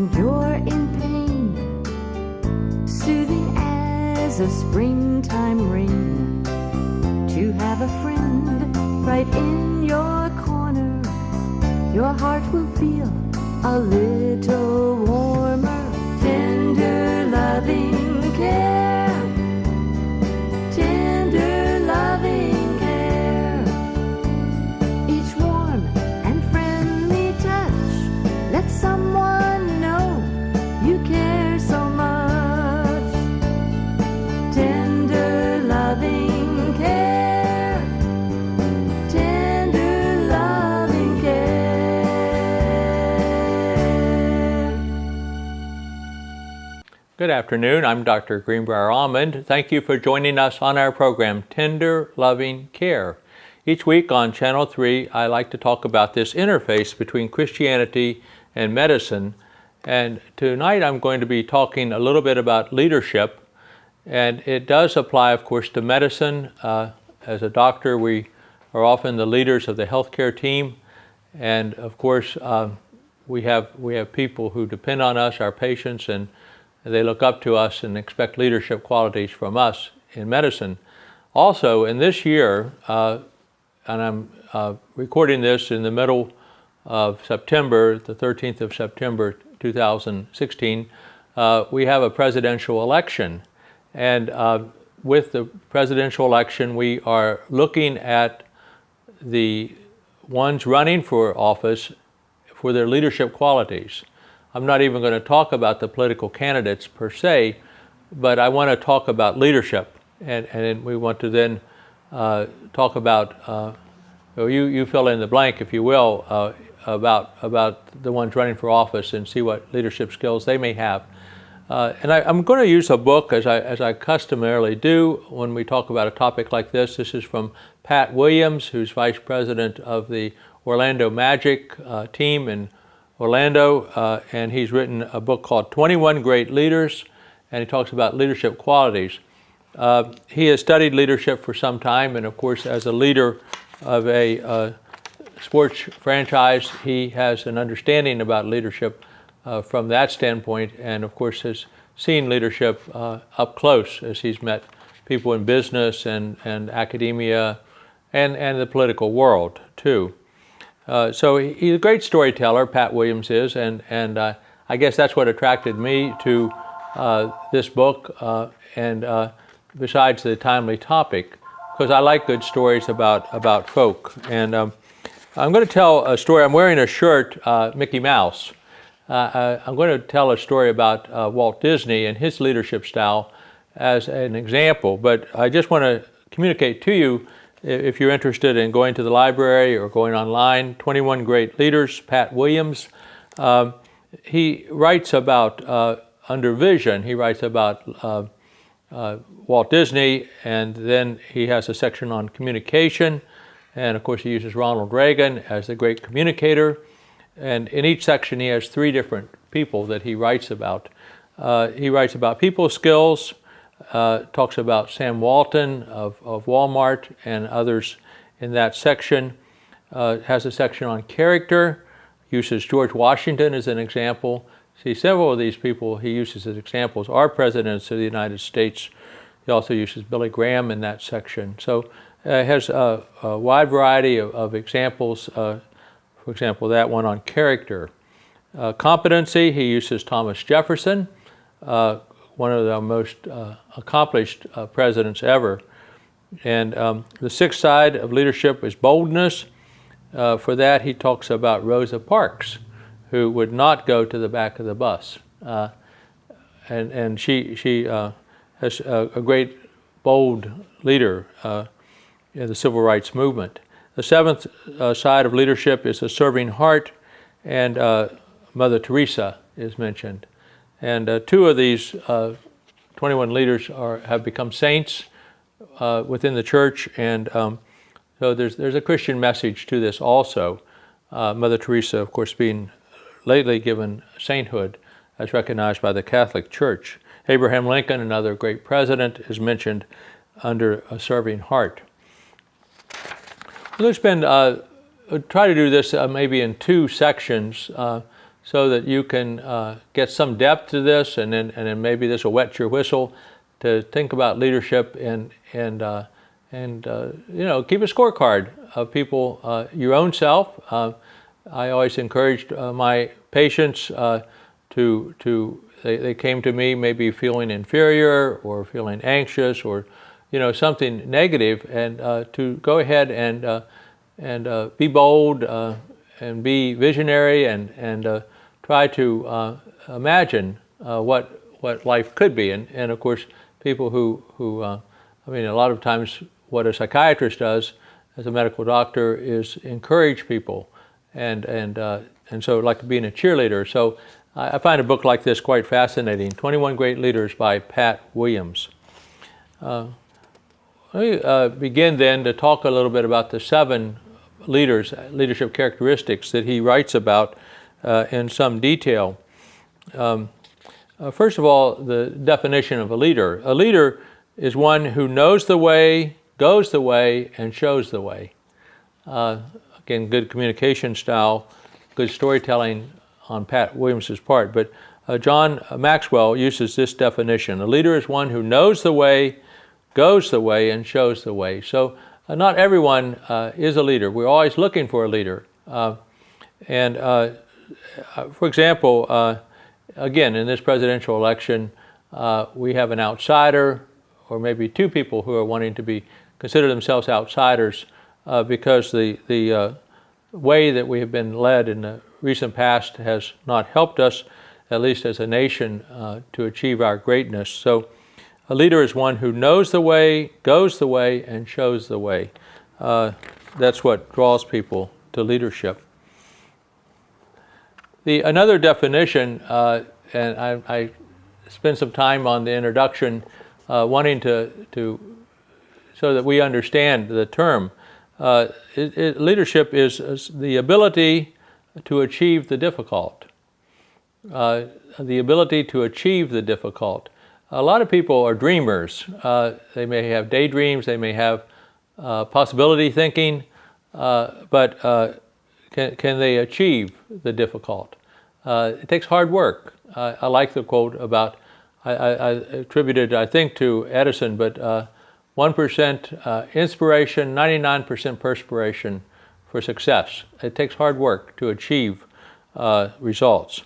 and you're in pain, soothing as a springtime rain, to have a friend right in your corner, your heart will feel a little warmer. Tender loving care, tender loving care, each warm and friendly touch lets someone know you care so much. Tender loving care, tender loving care. Good afternoon. I'm Dr. Greenbrier Almond. Thank you for joining us on our program, Tender Loving Care. Each week on Channel 3, I like to talk about this interface between Christianity and medicine. And tonight I'm going to be talking a little bit about leadership. And it does apply, of course, to medicine. As a doctor, we are often the leaders of the healthcare team. And of course, we have people who depend on us, our patients, and they look up to us and expect leadership qualities from us in medicine. Also, in this year, and I'm recording this in the middle of September, the 13th of September 2016, we have a presidential election. And with the presidential election, we are looking at the ones running for office for their leadership qualities. I'm not even going to talk about the political candidates per se, but I want to talk about leadership. And we want to then talk about, you fill in the blank, if you will, about the ones running for office and see what leadership skills they may have. And I'm going to use a book, as I customarily do when we talk about a topic like this. This is from Pat Williams, who's vice president of the Orlando Magic team in Orlando, and he's written a book called 21 Great Leaders, and he talks about leadership qualities. He has studied leadership for some time, and of course, as a leader of a sports franchise, he has an understanding about leadership from that standpoint, and of course has seen leadership up close as he's met people in business and academia and the political world too. So he's a great storyteller, Pat Williams is, and I guess that's what attracted me to this book, and besides the timely topic, because I like good stories about folk. And I'm going to tell a story. I'm wearing a shirt, Mickey Mouse. I'm going to tell a story about Walt Disney and his leadership style as an example, but I just want to communicate to you, if you're interested in going to the library or going online, 21 Great Leaders, Pat Williams. He writes about, under vision, he writes about Walt Disney, and then he has a section on communication, and of course he uses Ronald Reagan as the great communicator. And in each section he has three different people that he writes about. He writes about people skills, talks about Sam Walton of Walmart and others in that section, has a section on character, uses George Washington as an example. See, several of these people he uses as examples are presidents of the United States. He also uses Billy Graham in that section. So it has a wide variety of examples. For example, that one on character. Competency, he uses Thomas Jefferson, one of the most accomplished presidents ever. And the sixth side of leadership is boldness. For that, he talks about Rosa Parks, who would not go to the back of the bus. And she has a great, bold leader in the civil rights movement. The seventh side of leadership is a serving heart, and Mother Teresa is mentioned. And two of these 21 leaders have become saints within the church, and so there's a Christian message to this also. Mother Teresa, of course, being lately given sainthood as recognized by the Catholic Church. Abraham Lincoln, another great president, is mentioned under a serving heart. Let's try to do this maybe in two sections. so that you can get some depth to this, and then maybe this will wet your whistle to think about leadership and keep a scorecard of people, your own self. I always encouraged my patients they came to me maybe feeling inferior or feeling anxious or something negative, and to go ahead and be bold and be visionary and try to imagine what life could be, and of course people who a lot of times what a psychiatrist does as a medical doctor is encourage people, and so like being a cheerleader. So I find a book like this quite fascinating, 21 Great Leaders by Pat Williams. Let me begin then to talk a little bit about the 7 leadership characteristics that he writes about in some detail. First of all, the definition of a leader. A leader is one who knows the way, goes the way, and shows the way. Again, good communication style, good storytelling on Pat Williams' part. But John Maxwell uses this definition. A leader is one who knows the way, goes the way, and shows the way. So not everyone is a leader. We're always looking for a leader. For example, again, in this presidential election, we have an outsider, or maybe 2 people who are wanting to consider themselves outsiders because the way that we have been led in the recent past has not helped us, at least as a nation, to achieve our greatness. So a leader is one who knows the way, goes the way, and shows the way. That's what draws people to leadership. Another definition, and I spent some time on the introduction wanting to so that we understand the term. Leadership is the ability to achieve the difficult. The ability to achieve the difficult. A lot of people are dreamers. They may have daydreams, they may have possibility thinking, but can they achieve the difficult? It takes hard work. I like the quote about, I attributed, I think, to Edison, but 1% inspiration, 99% perspiration for success. It takes hard work to achieve results.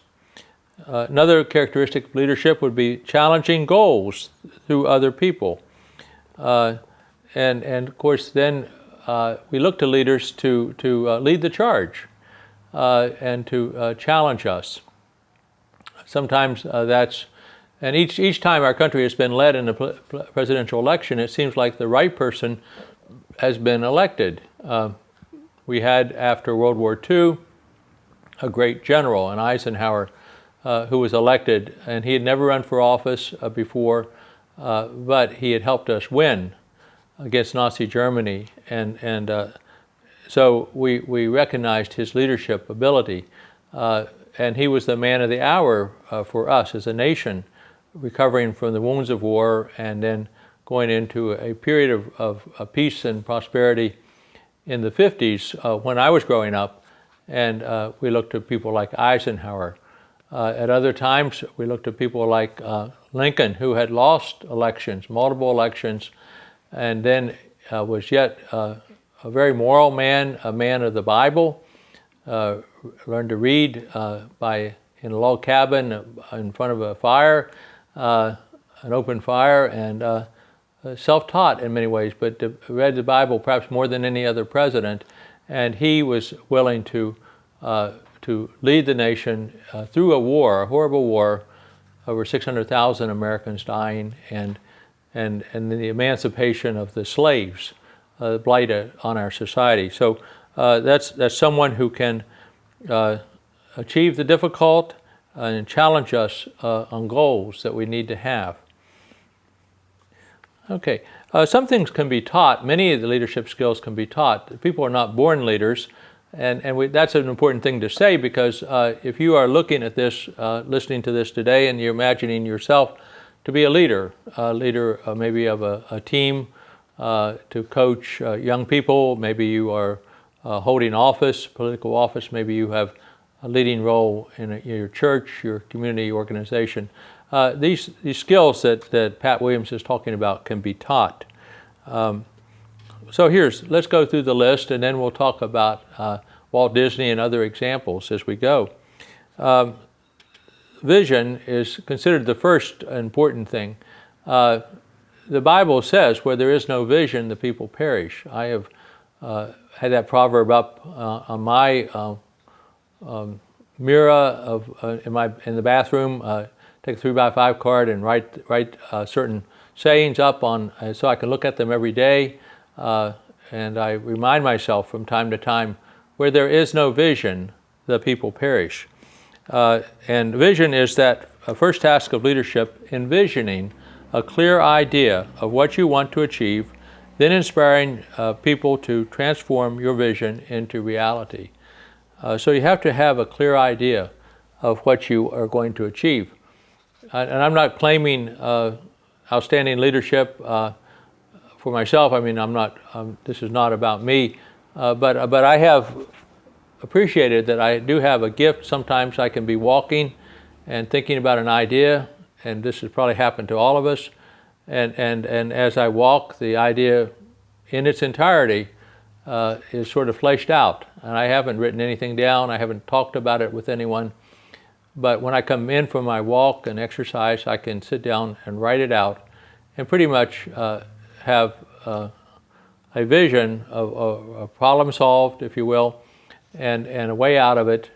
Another characteristic of leadership would be challenging goals through other people. And of course, then we look to leaders to lead the charge and to challenge us. Sometimes and each time our country has been led in a presidential election, it seems like the right person has been elected. We had, after World War II, a great general, an Eisenhower, who was elected, and he had never run for office before, but he had helped us win against Nazi Germany, and so we recognized his leadership ability, and he was the man of the hour for us as a nation, recovering from the wounds of war and then going into a period of peace and prosperity in the 50s when I was growing up, and we looked to people like Eisenhower. At other times, we looked at people like Lincoln, who had lost elections, multiple elections, and then was yet a very moral man, a man of the Bible, learned to read in a log cabin in front of a fire, an open fire, and self-taught in many ways, but read the Bible perhaps more than any other president, and he was willing to lead the nation through a horrible war, over 600,000 Americans dying, and the emancipation of the slaves, blight on our society. So that's someone who can achieve the difficult and challenge us on goals that we need to have. Okay, some things can be taught. Many of the leadership skills can be taught. People are not born leaders, and that's an important thing to say, because if you are looking at this, listening to this today, and you're imagining yourself to be a leader maybe of a team, to coach young people, maybe you are holding office, political office, maybe you have a leading role in your church, your community organization. These skills that Pat Williams is talking about can be taught. So let's go through the list, and then we'll talk about Walt Disney and other examples as we go. Vision is considered the first important thing. The Bible says, where there is no vision, the people perish. I have had that proverb up on my mirror in the bathroom. Take a 3x5 card and write certain sayings up on so I can look at them every day. And I remind myself from time to time, where there is no vision, the people perish. And vision is that first task of leadership, envisioning a clear idea of what you want to achieve, then inspiring people to transform your vision into reality. So you have to have a clear idea of what you are going to achieve. And I'm not claiming outstanding leadership for myself. I mean, this is not about me, but I have appreciated that I do have a gift. Sometimes I can be walking and thinking about an idea, and this has probably happened to all of us, and as I walk, the idea in its entirety is sort of fleshed out, and I haven't written anything down, I haven't talked about it with anyone, but when I come in from my walk and exercise, I can sit down and write it out and pretty much have a vision of a problem solved, if you will, and a way out of it,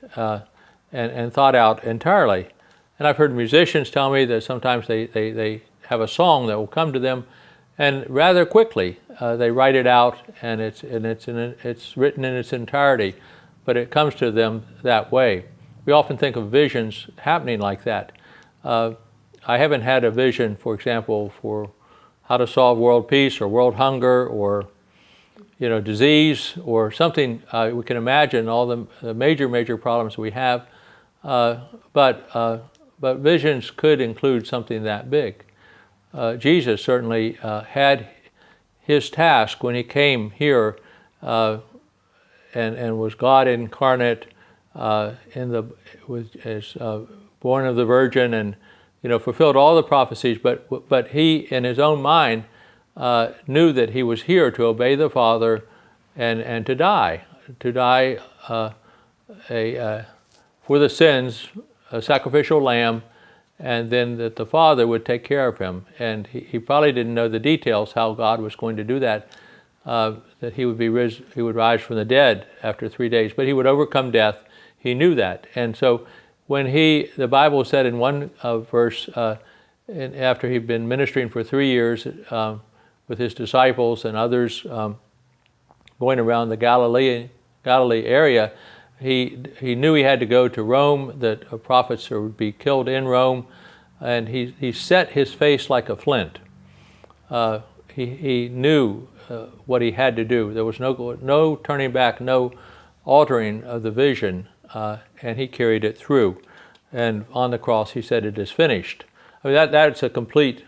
and thought out entirely. And I've heard musicians tell me that sometimes they have a song that will come to them, and rather quickly they write it out, and it's written in its entirety, but it comes to them that way. We often think of visions happening like that. I haven't had a vision, for example, for how to solve world peace or world hunger or disease or something. We can imagine all the major problems we have, but visions could include something that big. Jesus certainly had his task when he came here and was God incarnate, was born of the Virgin, and fulfilled all the prophecies. But he, in his own mind, knew that he was here to obey the Father and to die for the sins, a sacrificial lamb, and then that the Father would take care of him. And he probably didn't know the details how God was going to do that, that he would rise from the dead after 3 days, but he would overcome death. He knew that. And so when the Bible said in one verse, after he'd been ministering for 3 years with his disciples and others going around the Galilee area, he knew he had to go to Rome, that prophets would be killed in Rome, and he set his face like a flint. He knew what he had to do. There was no turning back, no altering of the vision, and he carried it through. And on the cross he said, "It is finished." I mean, that's a complete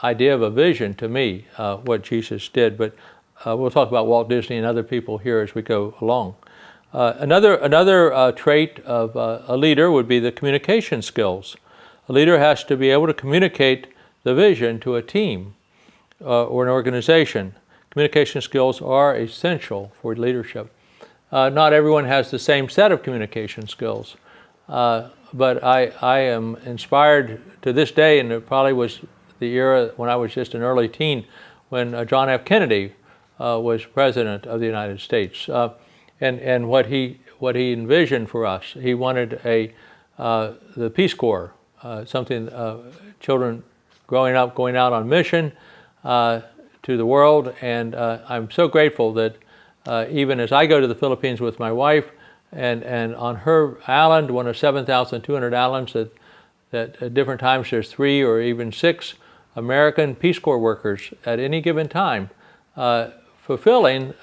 idea of a vision to me, what Jesus did. But we'll talk about Walt Disney and other people here as we go along. Another trait of a leader would be the communication skills. A leader has to be able to communicate the vision to a team or an organization. Communication skills are essential for leadership. Not everyone has the same set of communication skills, but I am inspired to this day, and it probably was the era when I was just an early teen, when John F. Kennedy was President of the United States. And what he envisioned for us, he wanted the Peace Corps, something children growing up going out on mission to the world, and I'm so grateful that even as I go to the Philippines with my wife, and on her island, one of 7,200 islands, that at different times there's 3 or even 6 American Peace Corps workers at any given time, fulfilling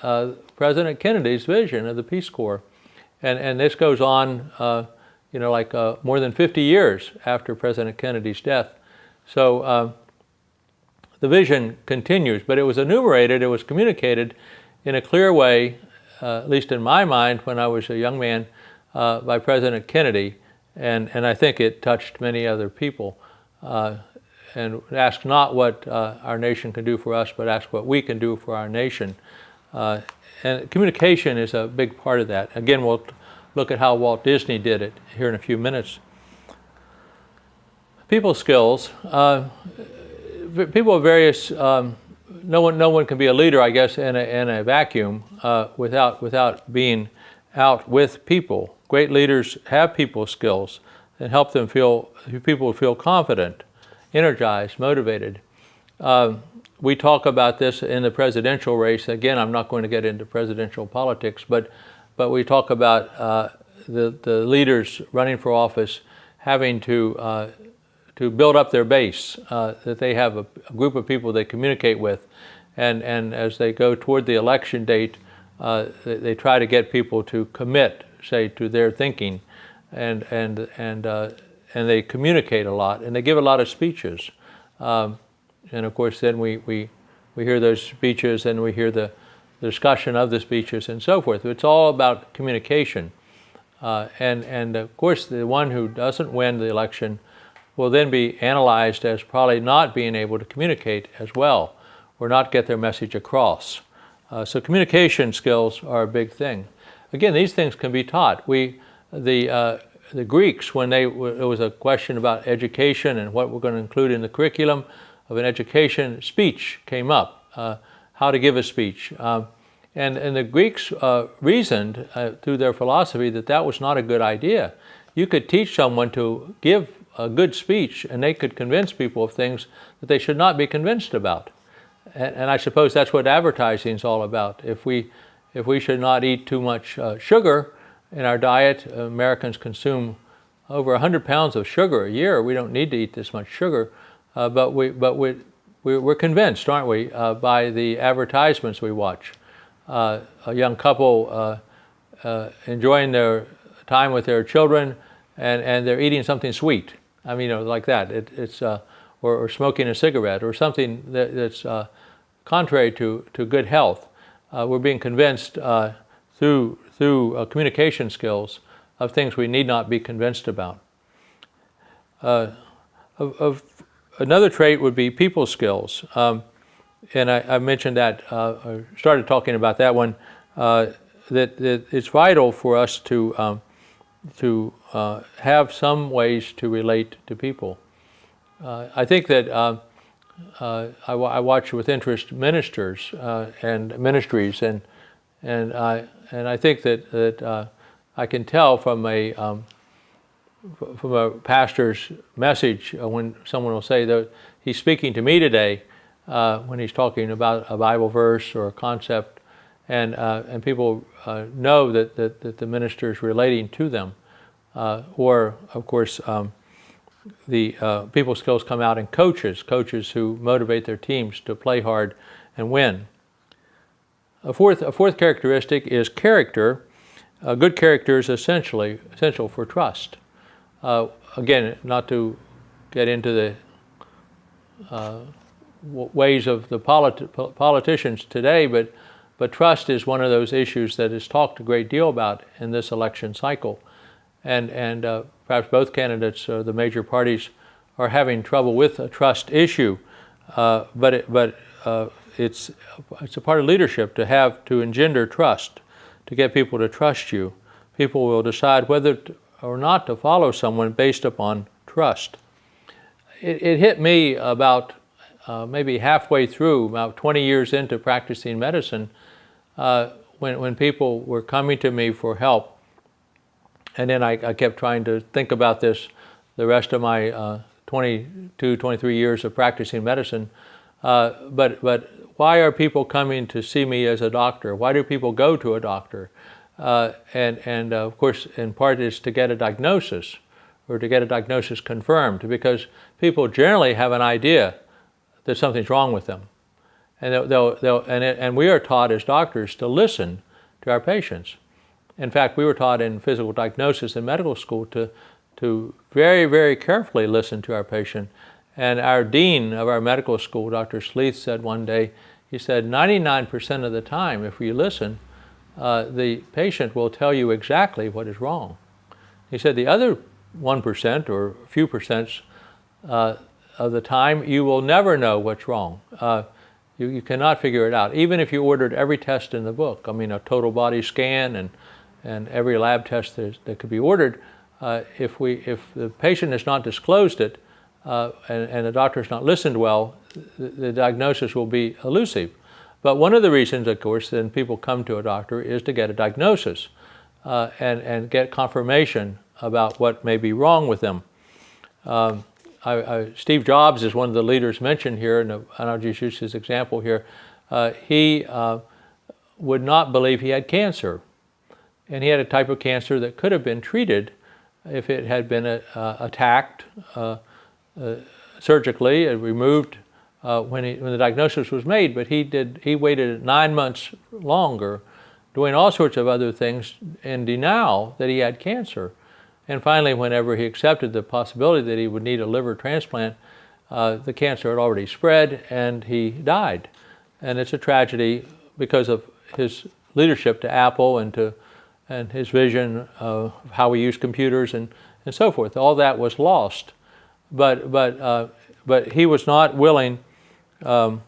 President Kennedy's vision of the Peace Corps. And this goes on, more than 50 years after President Kennedy's death. So the vision continues, but it was enumerated, it was communicated in a clear way, at least in my mind when I was a young man, by President Kennedy, and I think it touched many other people. And ask not what our nation can do for us, but ask what we can do for our nation. And communication is a big part of that. Again, we'll look at how Walt Disney did it here in a few minutes. People skills. People of various. No one can be a leader, I guess, in a vacuum without being out with people. Great leaders have people skills and help them people feel confident, energized, motivated. We talk about this in the presidential race. Again, I'm not going to get into presidential politics, but we talk about the leaders running for office having to build up their base, that they have a group of people they communicate with, and as they go toward the election date, they try to get people to commit, say, to their thinking, and they communicate a lot, and they give a lot of speeches. And of course, then we hear those speeches, and we hear the discussion of the speeches, and so forth. It's all about communication. And of course, the one who doesn't win the election will then be analyzed as probably not being able to communicate as well, or not get their message across. So communication skills are a big thing. Again, these things can be taught. The Greeks, when there was a question about education and what we're going to include in the curriculum of an education, speech came up, how to give a speech. And the Greeks reasoned through their philosophy that was not a good idea. You could teach someone to give a good speech, and they could convince people of things that they should not be convinced about. And I suppose that's what advertising is all about. If we should not eat too much sugar in our diet, Americans consume over 100 pounds of sugar a year. We don't need to eat this much sugar, but we're convinced, aren't we, by the advertisements we watch. A young couple enjoying their time with their children, and they're eating something sweet. I mean, like that. It's or smoking a cigarette or something that's contrary to good health. We're being convinced through communication skills of things we need not be convinced about. Of another trait would be people skills, and I mentioned that. I started talking about that one. That it's vital for us to have some ways to relate to people. I think that I watch with interest ministers and ministries, and I think that I can tell from a pastor's message when someone will say that he's speaking to me today when he's talking about a Bible verse or a concept, and people know that the minister is relating to them. Or, of course, the people skills come out in coaches who motivate their teams to play hard and win. A fourth characteristic is character. Good character is essential for trust. Again, not to get into the ways of the politicians today, but trust is one of those issues that is talked a great deal about in this election cycle. And perhaps both candidates, the major parties, are having trouble with a trust issue. But it's a part of leadership to engender trust, to get people to trust you. People will decide whether or not to follow someone based upon trust. It hit me about maybe halfway through, about 20 years into practicing medicine, when people were coming to me for help. And then I kept trying to think about this the rest of my 22, 23 years of practicing medicine. But why are people coming to see me as a doctor? Why do people go to a doctor? And of course, in part, is to get a diagnosis, or to get a diagnosis confirmed, because people generally have an idea that something's wrong with them. And we are taught as doctors to listen to our patients. In fact, we were taught in physical diagnosis in medical school to very, very carefully listen to our patient. And our dean of our medical school, Dr. Sleeth, said one day, he said, 99% of the time, if you listen, the patient will tell you exactly what is wrong. He said the other 1% or a few percents of the time, you will never know what's wrong. You cannot figure it out, even if you ordered every test in the book. I mean, a total body scan and every lab test that could be ordered. If the patient has not disclosed it and the doctor has not listened well, the diagnosis will be elusive. But one of the reasons, of course, then people come to a doctor is to get a diagnosis and get confirmation about what may be wrong with them. Steve Jobs is one of the leaders mentioned here, and I'll just use his example here. He would not believe he had cancer. And he had a type of cancer that could have been treated if it had been attacked surgically and removed when the diagnosis was made. But he waited 9 months longer, doing all sorts of other things in denial that he had cancer. And finally, whenever he accepted the possibility that he would need a liver transplant, the cancer had already spread and he died. And it's a tragedy because of his leadership to Apple and his vision of how we use computers and so forth. All that was lost. But he was not willing to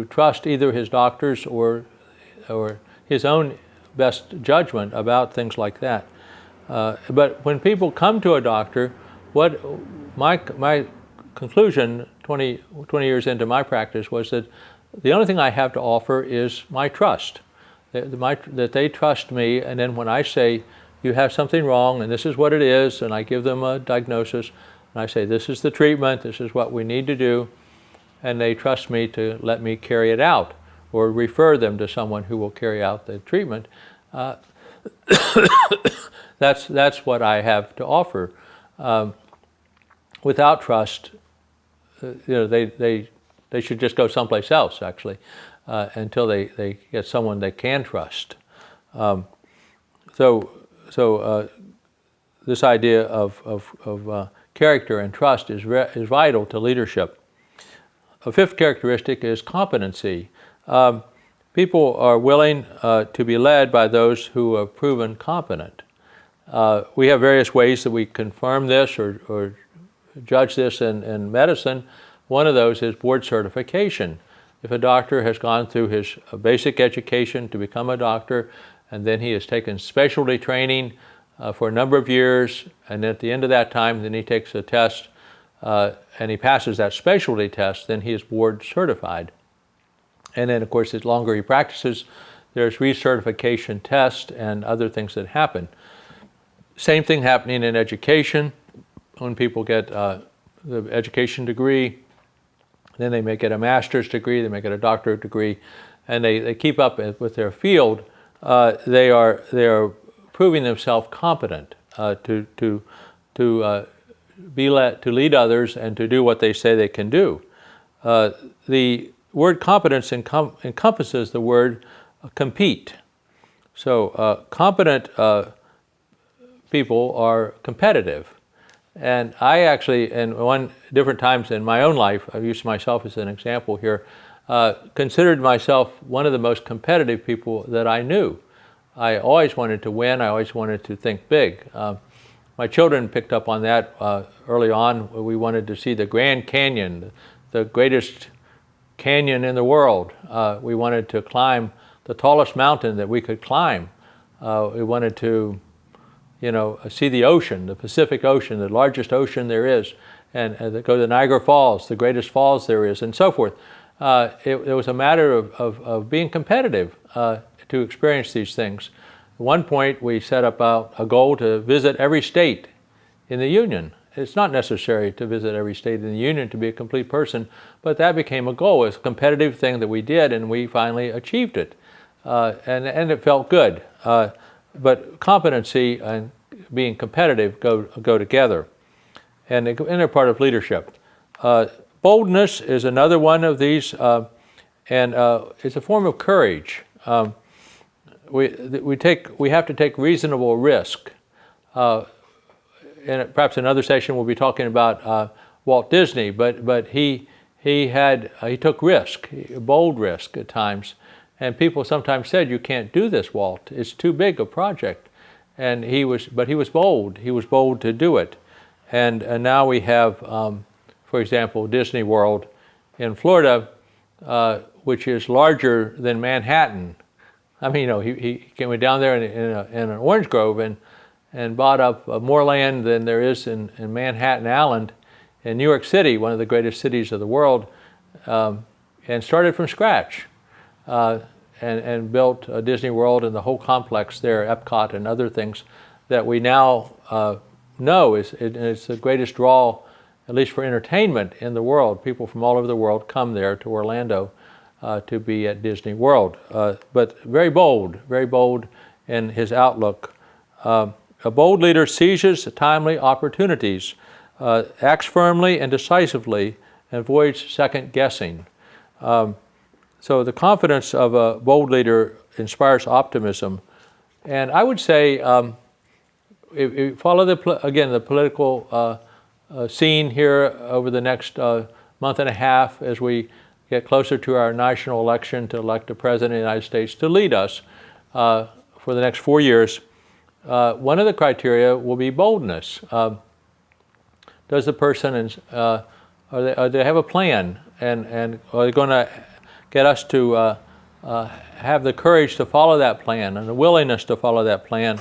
trust either his doctors or his own best judgment about things like that. But when people come to a doctor, what my conclusion 20 years into my practice was that the only thing I have to offer is my trust, that they trust me, and then when I say you have something wrong and this is what it is, and I give them a diagnosis, and I say this is the treatment, this is what we need to do, and they trust me to let me carry it out or refer them to someone who will carry out the treatment. That's what I have to offer. Without trust, they should just go someplace else, actually, until they get someone they can trust. So this idea of character and trust is vital to leadership. A fifth characteristic is competency. People are willing to be led by those who are proven competent. We have various ways that we confirm this or judge this in medicine. One of those is board certification. If a doctor has gone through his basic education to become a doctor, and then he has taken specialty training for a number of years, and at the end of that time, then he takes a test and he passes that specialty test, then he is board certified. And then, of course, as longer he practices, there's recertification tests and other things that happen. Same thing happening in education. When people get the education degree, then they may get a master's degree, they may get a doctorate degree, and they keep up with their field. They are proving themselves competent to lead others and to do what they say they can do. The word competence encompasses the word compete. So competent people are competitive. And I actually, in different times in my own life, I've used myself as an example here, considered myself one of the most competitive people that I knew. I always wanted to win. I always wanted to think big. My children picked up on that early on. We wanted to see the Grand Canyon, the greatest canyon in the world. We wanted to climb the tallest mountain that we could climb. We wanted to see the ocean, the Pacific Ocean, the largest ocean there is, and go to the Niagara Falls, the greatest falls there is, and so forth. It was a matter of being competitive to experience these things. At one point, we set up a goal to visit every state in the Union. It's not necessary to visit every state in the Union to be a complete person, but that became a goal. It's a competitive thing that we did, and we finally achieved it. And it felt good. But competency and being competitive go together, and they're part of leadership. Boldness is another one of these, and it's a form of courage. We have to take reasonable risk. And perhaps another session we'll be talking about Walt Disney, but he took risk, bold risk at times, And people sometimes said, "You can't do this, Walt. It's too big a project." And he was bold. He was bold to do it. And now we have, for example, Disney World in Florida, which is larger than Manhattan. I mean, he went down there in an orange grove and bought up more land than there is in Manhattan Island in New York City, one of the greatest cities of the world, and started from scratch and built Disney World and the whole complex there, Epcot and other things that we now know it's the greatest draw, at least for entertainment in the world. People from all over the world come there to Orlando to be at Disney World. But very bold in his outlook. A bold leader seizes timely opportunities, acts firmly and decisively, and avoids second guessing. So the confidence of a bold leader inspires optimism. And I would say, if you follow the political scene here over the next month and a half as we get closer to our national election to elect a president of the United States to lead us for the next 4 years, one of the criteria will be boldness. Does the person, they have a plan, and are they going to get us to have the courage to follow that plan and the willingness to follow that plan?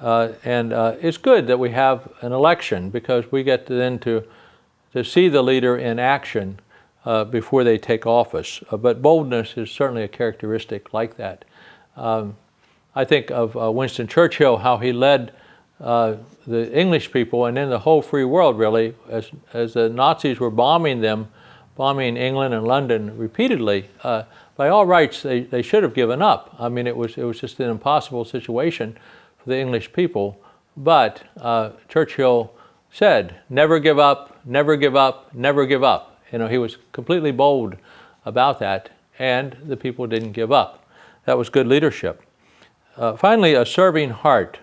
And it's good that we have an election because we get to see the leader in action before they take office. But boldness is certainly a characteristic like that. I think of Winston Churchill, how he led the English people and then the whole free world really, as the Nazis were bombing England and London repeatedly. By all rights, they should have given up. I mean, it was just an impossible situation for the English people. But Churchill said, "Never give up, never give up, never give up." He was completely bold about that, and the people didn't give up. That was good leadership. Finally, a serving heart.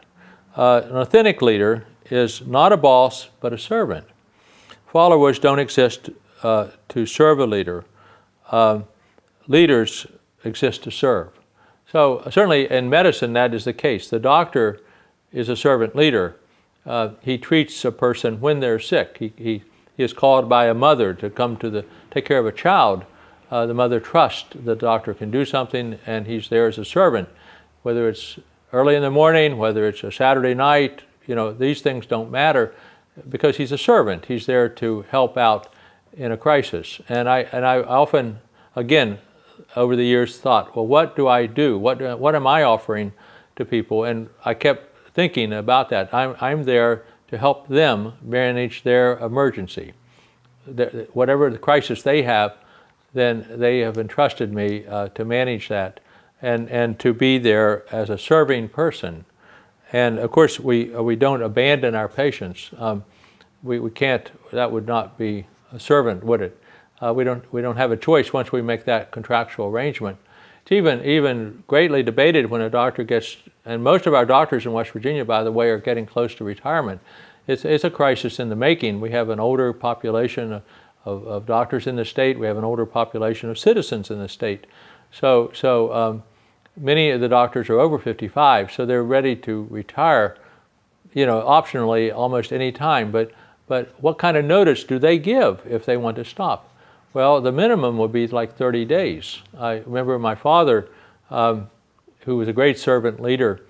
An authentic leader is not a boss, but a servant. Followers don't exist to serve a leader. Leaders exist to serve. So certainly in medicine that is the case. The doctor is a servant leader. He treats a person when they're sick. He is called by a mother to come to take care of a child. The mother trusts the doctor can do something, and he's there as a servant. Whether it's early in the morning, whether it's a Saturday night, these things don't matter because he's a servant. He's there to help out in a crisis. And I often, again, over the years thought, well, what do I do? What am I offering to people? And I kept thinking about that. I'm there to help them manage their emergency. Whatever the crisis they have, then they have entrusted me to manage that and to be there as a serving person. And of course, we don't abandon our patients. We can't. That would not be a servant, would it? We don't have a choice once we make that contractual arrangement. It's even greatly debated when a doctor gets, and most of our doctors in West Virginia, by the way, are getting close to retirement. It's a crisis in the making. We have an older population of doctors in the state. We have an older population of citizens in the state. So many of the doctors are over 55, so they're ready to retire, optionally almost any time. But what kind of notice do they give if they want to stop? Well, the minimum would be like 30 days. I remember my father, who was a great servant leader,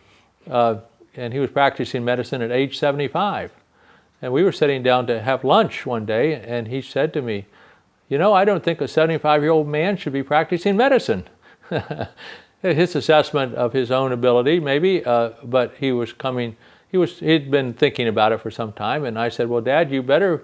and he was practicing medicine at age 75. And we were sitting down to have lunch one day, and he said to me, I don't think a 75-year-old man should be practicing medicine. His assessment of his own ability, maybe, but he'd been thinking about it for some time, and I said, well, Dad, you better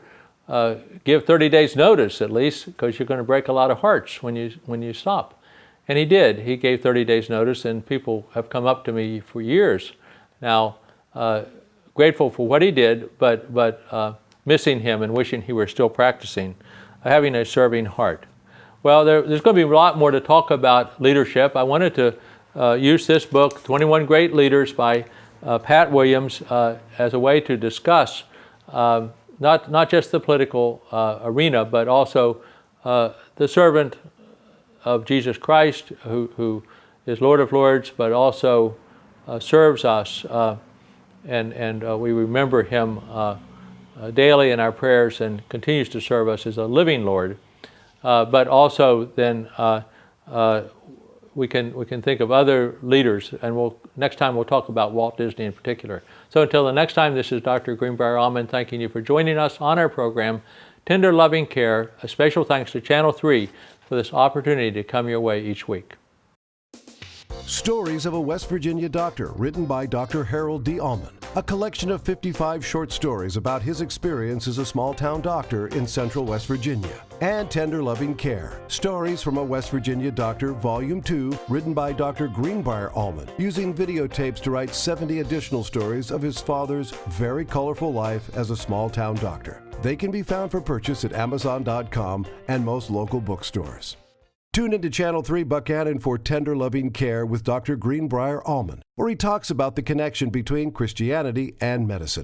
give 30 days notice at least, because you're going to break a lot of hearts when you stop. And he did. He gave 30 days notice, and people have come up to me for years now, grateful for what he did, but missing him and wishing he were still practicing, having a serving heart. Well, there's going to be a lot more to talk about leadership. I wanted to use this book, 21 Great Leaders by Pat Williams, as a way to discuss not just the political arena, but also the servant of Jesus Christ who is Lord of Lords, but also serves us, and we remember him daily in our prayers and continues to serve us as a living Lord. But also then we can think of other leaders, and next time we'll talk about Walt Disney in particular. So until the next time, this is Dr. Greenbrier Almond thanking you for joining us on our program, Tender Loving Care. A special thanks to Channel 3 for this opportunity to come your way each week. Stories of a West Virginia Doctor, written by Dr. Harold D. Almond. A collection of 55 short stories about his experience as a small-town doctor in central West Virginia. And Tender Loving Care. Stories from a West Virginia Doctor, Volume 2, written by Dr. Greenbrier Almond, using videotapes to write 70 additional stories of his father's very colorful life as a small-town doctor. They can be found for purchase at Amazon.com and most local bookstores. Tune into Channel 3 Buckhannon for Tender Loving Care with Dr. Greenbrier Almond, where he talks about the connection between Christianity and medicine.